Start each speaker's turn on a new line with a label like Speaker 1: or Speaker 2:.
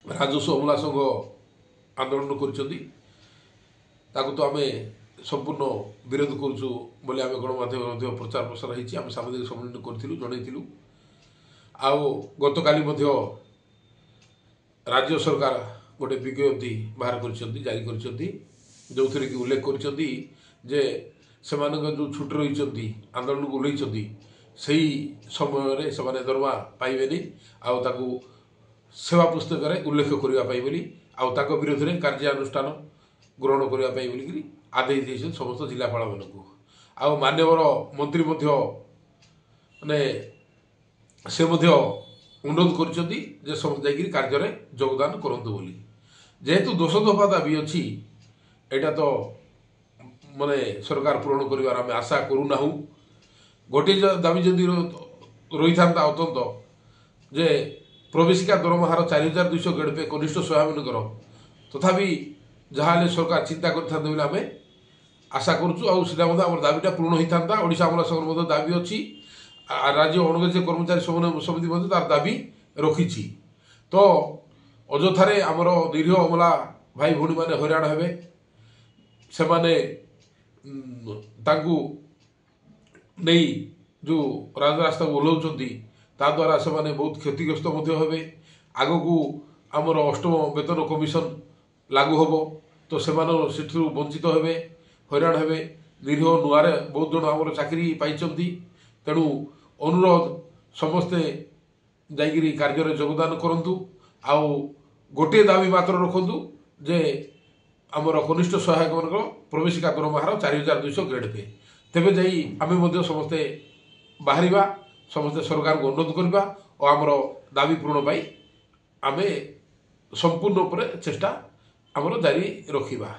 Speaker 1: ରାଜସ୍ୱ ଅମଲା ସଂଘ ଆନ୍ଦୋଳନ କରିଛନ୍ତି ତାକୁ ତ ଆମେ ସମ୍ପୂର୍ଣ୍ଣ ବିରୋଧ କରୁଛୁ ବୋଲି ଆମେ ଗଣମାଧ୍ୟମରେ ମଧ୍ୟ ପ୍ରଚାର ପ୍ରସାର ହେଇଛି। ଆମେ ସାମ୍ବାଦିକ ସମ୍ମିଳନୀ କରିଥିଲୁ, ଜଣାଇଥିଲୁ। ଆଉ ଗତକାଲି ମଧ୍ୟ ରାଜ୍ୟ ସରକାର ଗୋଟେ ବିଜ୍ଞପ୍ତି ବାହାର କରିଛନ୍ତି, ଜାରି କରିଛନ୍ତି, ଯେଉଁଥିରେ କି ଉଲ୍ଲେଖ କରିଛନ୍ତି ଯେ ସେମାନଙ୍କ ଯେଉଁ ଛୁଟି ରହିଛନ୍ତି ଆନ୍ଦୋଳନକୁ ଓହ୍ଲାଇଛନ୍ତି ସେହି ସମୟରେ ସେମାନେ ଦରମା ପାଇବେନି ଆଉ ତାକୁ ସେବା ପୁସ୍ତକରେ ଉଲ୍ଲେଖ କରିବା ପାଇଁ ବୋଲି ଆଉ ତାଙ୍କ ବିରୋଧରେ କାର୍ଯ୍ୟାନୁଷ୍ଠାନ ଗ୍ରହଣ କରିବା ପାଇଁ ବୋଲିକିରି ଆଦେଶ ଦେଇଛନ୍ତି ସମସ୍ତ ଜିଲ୍ଲାପାଳମାନଙ୍କୁ। ଆଉ ମାନ୍ୟବର ମନ୍ତ୍ରୀ ମଧ୍ୟ ମାନେ ସେ ମଧ୍ୟ ଅନୁରୋଧ କରିଛନ୍ତି ଯେ ସମସ୍ତେ ଯାଇକରି କାର୍ଯ୍ୟରେ ଯୋଗଦାନ କରନ୍ତୁ ବୋଲି। ଯେହେତୁ ଦୋଷ ଦଫା ଦାବି ଅଛି ଏଇଟା ତ ମାନେ ସରକାର ପୂରଣ କରିବାର ଆମେ ଆଶା କରୁନାହୁଁ। ଗୋଟିଏ ଦାବି ଯଦି ରହିଥାନ୍ତା ଅନ୍ତତ ଯେ ପ୍ରବେଶିକା ଦରମାହାର 4200 ଗେଡ଼ପେ କନିଷ୍ଠ ସହାୟମାନଙ୍କର ତଥାପି ଯାହାହେଲେ ସରକାର ଚିନ୍ତା କରିଥାନ୍ତେ ବୋଲି ଆମେ ଆଶା କରୁଛୁ। ଆଉ ସେଟା ମଧ୍ୟ ଆମର ଦାବିଟା ପୂରଣ ହୋଇଥାନ୍ତା। ଓଡ଼ିଶା ଅମଲା ସଂଘର ମଧ୍ୟ ଦାବି ଅଛି, ରାଜ୍ୟ ଅଣଗ୍ରହୀତ କର୍ମଚାରୀ ସମିତି ମଧ୍ୟ ତାର ଦାବି ରଖିଛି। ତ ଅଯଥାରେ ଆମର ନିରୀହ ଅମଲା ଭାଇ ଭଉଣୀମାନେ ହଇରାଣ ହେବେ। ସେମାନେ ତାଙ୍କୁ ନେଇ ଯେଉଁ ରାଜରାସ୍ତାକୁ ଓହ୍ଲାଉଛନ୍ତି ତାଦ୍ୱାରା ସେମାନେ ବହୁତ କ୍ଷତିଗ୍ରସ୍ତ ମଧ୍ୟ ହେବେ। ଆଗକୁ ଆମର 8ମ ବେତନ କମିଶନ ଲାଗୁ ହେବ ତ ସେମାନେ ସେଥିରୁ ବଞ୍ଚିତ ହେବେ, ହଇରାଣ ହେବେ। ନିରୀହ ନୂଆରେ ବହୁତ ଜଣ ଆମର ଚାକିରି ପାଇଛନ୍ତି। ତେଣୁ ଅନୁରୋଧ ସମସ୍ତେ ଯାଇକରି କାର୍ଯ୍ୟରେ ଯୋଗଦାନ କରନ୍ତୁ। ଆଉ ଗୋଟିଏ ଦାବି ମାତ୍ର ରଖନ୍ତୁ ଯେ ଆମର କନିଷ୍ଠ ସହାୟକମାନଙ୍କର ପ୍ରବେଶିକା ଦରମାହାର 4200 ଗେଡ଼ପେ। ତେବେ ଯାଇ ଆମେ ମଧ୍ୟ ସମସ୍ତେ ବାହାରିବା, ସମସ୍ତେ ସରକାରଙ୍କୁ ଅନୁରୋଧ କରିବା ଓ ଆମର ଦାବି ପୂରଣ ପାଇଁ ଆମେ ସମ୍ପୂର୍ଣ୍ଣ ଉପରେ ଚେଷ୍ଟା ଆମର ଜାରି ରଖିବା।